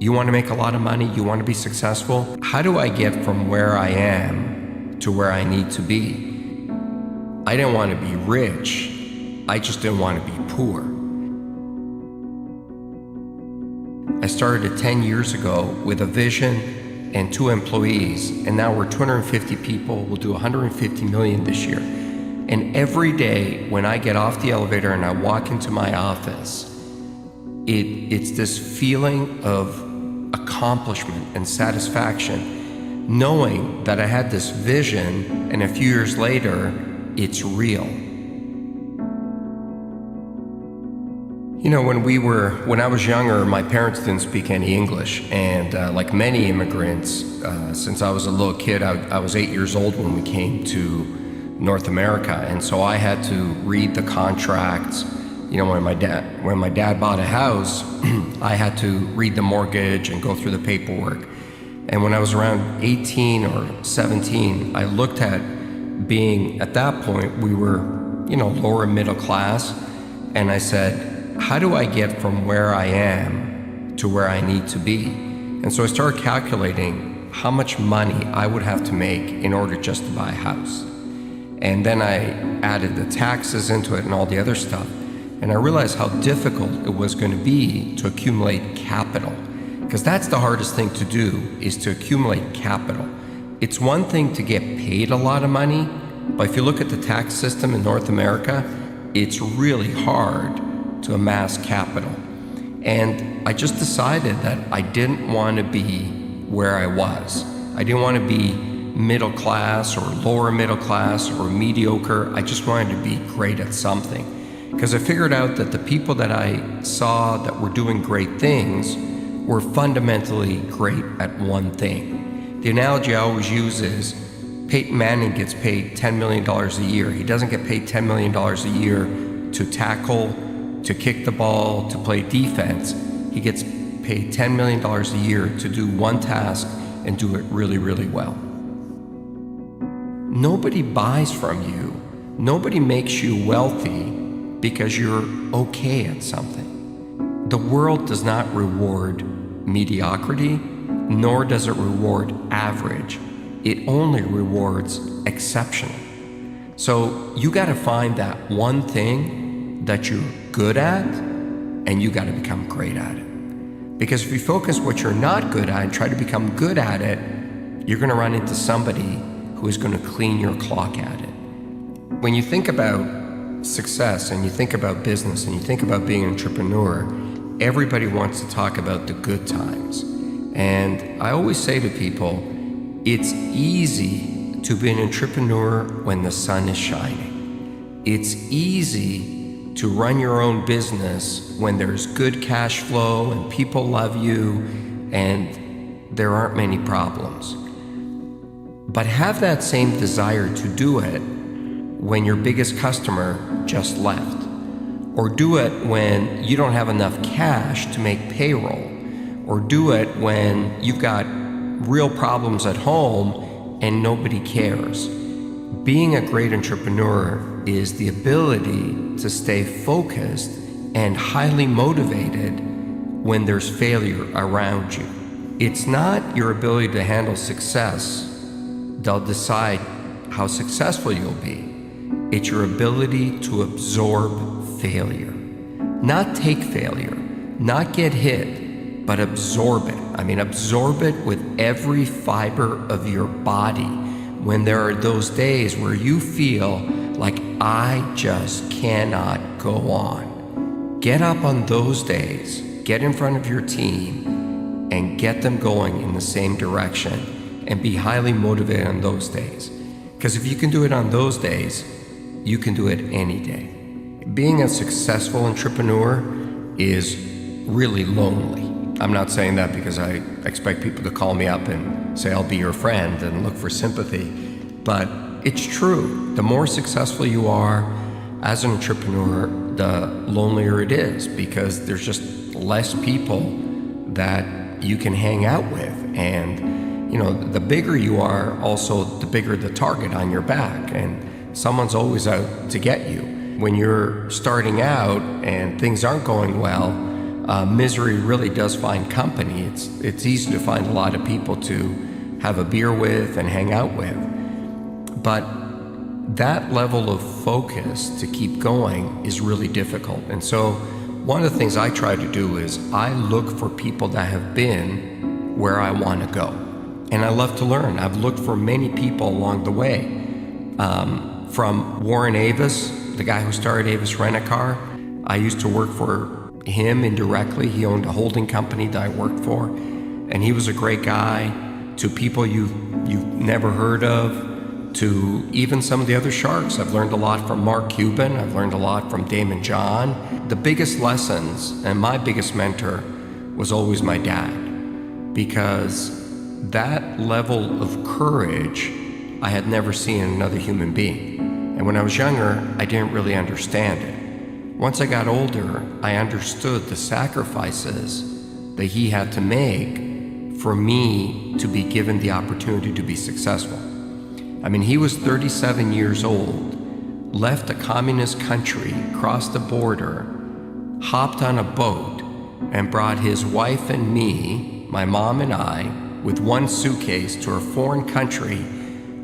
You want to make a lot of money? You want to be successful? How do I get from where I am to where I need to be? I didn't want to be rich. I just didn't want to be poor. I started 10 years ago with a vision and 2 employees, and now we're 250 people. We'll do 150 million this year. And every day when I get off the elevator and I walk into my office, it's this feeling of accomplishment and satisfaction, knowing that I had this vision and a few years later, it's real. You know, when I was younger, my parents didn't speak any English, and like many immigrants, since I was a little kid, I was 8 years old when we came to North America, and so I had to read the contracts. You know, when my dad bought a house, I had to read the mortgage and go through the paperwork. And when I was around 18 or 17, I looked at being, at that point, we were, you know, lower middle class, and I said, how do I get from where I am to where I need to be? And so I started calculating how much money I would have to make in order just to buy a house. And then I added the taxes into it and all the other stuff. And I realized how difficult it was going to be to accumulate capital. Because that's the hardest thing to do, is to accumulate capital. It's one thing to get paid a lot of money, but if you look at the tax system in North America, it's really hard to amass capital. And I just decided that I didn't want to be where I was. I didn't want to be middle class or lower middle class or mediocre. I just wanted to be great at something. Because I figured out that the people that I saw that were doing great things were fundamentally great at one thing. The analogy I always use is Peyton Manning gets paid $10 million a year. He doesn't get paid $10 million a year to tackle, to kick the ball, to play defense. He gets paid $10 million a year to do one task and do it really, really well. Nobody buys from you. Nobody makes you wealthy because you're okay at something. The world does not reward mediocrity, nor does it reward average. It only rewards exceptional. So you got to find that one thing that you're good at, and you got to become great at it. Because if you focus what you're not good at and try to become good at it, you're going to run into somebody who is going to clean your clock at it. When you think about success and you think about business and you think about being an entrepreneur, everybody wants to talk about the good times. And I always say to people, it's easy to be an entrepreneur when the sun is shining. It's easy to run your own business when there's good cash flow and people love you and there aren't many problems. But have that same desire to do it when your biggest customer just left, or do it when you don't have enough cash to make payroll, or do it when you've got real problems at home and nobody cares. Being a great entrepreneur is the ability to stay focused and highly motivated when there's failure around you. It's not your ability to handle success that'll decide how successful you'll be. It's your ability to absorb failure. Not take failure, not get hit, but absorb it. I mean, absorb it with every fiber of your body. When there are those days where you feel like, I just cannot go on. Get up on those days, get in front of your team, and get them going in the same direction, and be highly motivated on those days. Because if you can do it on those days, you can do it any day. Being a successful entrepreneur is really lonely. I'm not saying that because I expect people to call me up and say, I'll be your friend and look for sympathy. But it's true. The more successful you are as an entrepreneur, the lonelier it is, because there's just less people that you can hang out with. And, you know, the bigger you are, also the bigger the target on your back. And someone's always out to get you. When you're starting out and things aren't going well, Misery really does find company. It's easy to find a lot of people to have a beer with and hang out with. But that level of focus to keep going is really difficult. And so one of the things I try to do is I look for people that have been where I want to go. And I love to learn. I've looked for many people along the way. From Warren Avis, the guy who started Avis Rent-A-Car. I used to work for him indirectly. He owned a holding company that I worked for. And he was a great guy. To people you've never heard of, to even some of the other sharks. I've learned a lot from Mark Cuban. I've learned a lot from Damon John. The biggest lessons, and my biggest mentor, was always my dad. Because that level of courage I had never seen in another human being. And when I was younger, I didn't really understand it. Once I got older, I understood the sacrifices that he had to make for me to be given the opportunity to be successful. I mean, he was 37 years old, left a communist country, crossed the border, hopped on a boat, and brought his wife and me, my mom and I, with one suitcase to a foreign country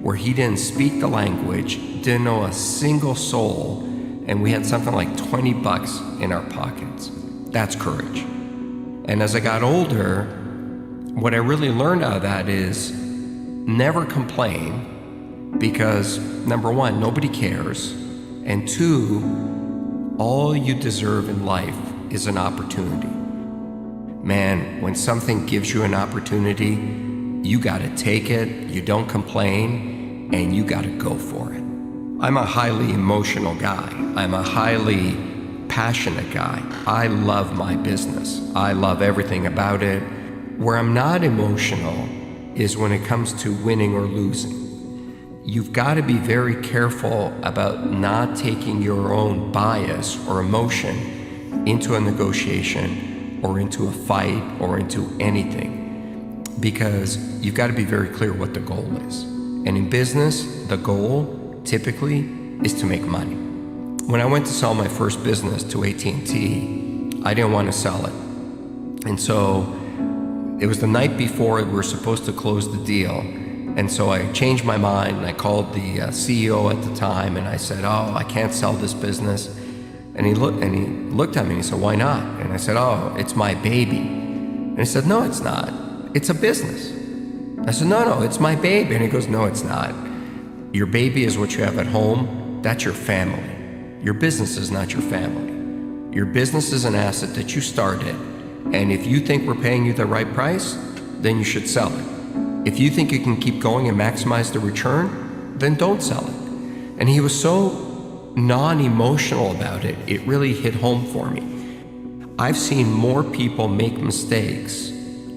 where he didn't speak the language, didn't know a single soul, and we had something like $20 in our pockets. That's courage. And as I got older, what I really learned out of that is never complain, because number one, nobody cares, and two, all you deserve in life is an opportunity. Man, when something gives you an opportunity, you gotta take it, you don't complain, and you gotta go for it. I'm a highly emotional guy. I'm a highly passionate guy. I love my business. I love everything about it. Where I'm not emotional is when it comes to winning or losing. You've got to be very careful about not taking your own bias or emotion into a negotiation or into a fight or into anything, because you've got to be very clear what the goal is. And in business, the goal typically is to make money. When I went to sell my first business to AT&T, I didn't want to sell it. And so it was the night before we were supposed to close the deal. And so I changed my mind and I called the CEO at the time and I said, "Oh, I can't sell this business." And he looked at me and he said, "Why not?" And I said, "Oh, it's my baby." And he said, "No, it's not. It's a business." I said, No, it's my baby." And he goes, "No, it's not. Your baby is what you have at home. That's your family. Your business is not your family. Your business is an asset that you started. And if you think we're paying you the right price, then you should sell it. If you think you can keep going and maximize the return, then don't sell it." And he was so non-emotional about it, it really hit home for me. I've seen more people make mistakes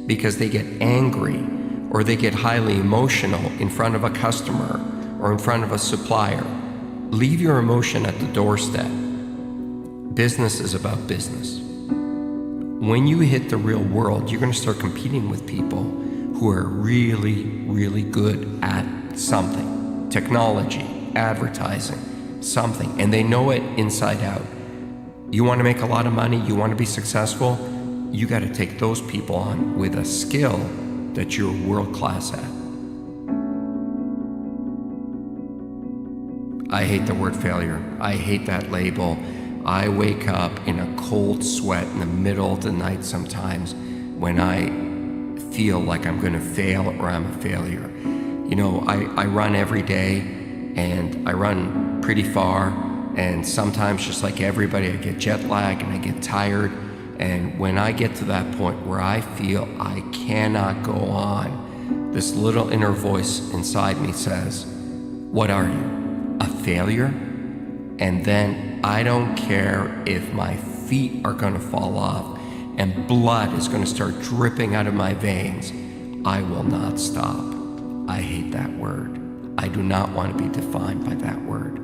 because they get angry or they get highly emotional in front of a customer or in front of a supplier. Leave your emotion at the doorstep. Business is about business. When you hit the real world, you're going to start competing with people who are really, really good at something. Technology, advertising, something. And they know it inside out. You want to make a lot of money, you want to be successful, you got to take those people on with a skill that you're world class at. I hate the word failure. I hate that label. I wake up in a cold sweat in the middle of the night sometimes when I feel like I'm going to fail or I'm a failure. You know, I run every day and I run pretty far, and sometimes just like everybody I get jet lag and I get tired, and when I get to that point where I feel I cannot go on, this little inner voice inside me says, "What are you, a failure?" And then I don't care if my feet are going to fall off and blood is going to start dripping out of my veins. I will not stop. I hate that word. I do not want to be defined by that word.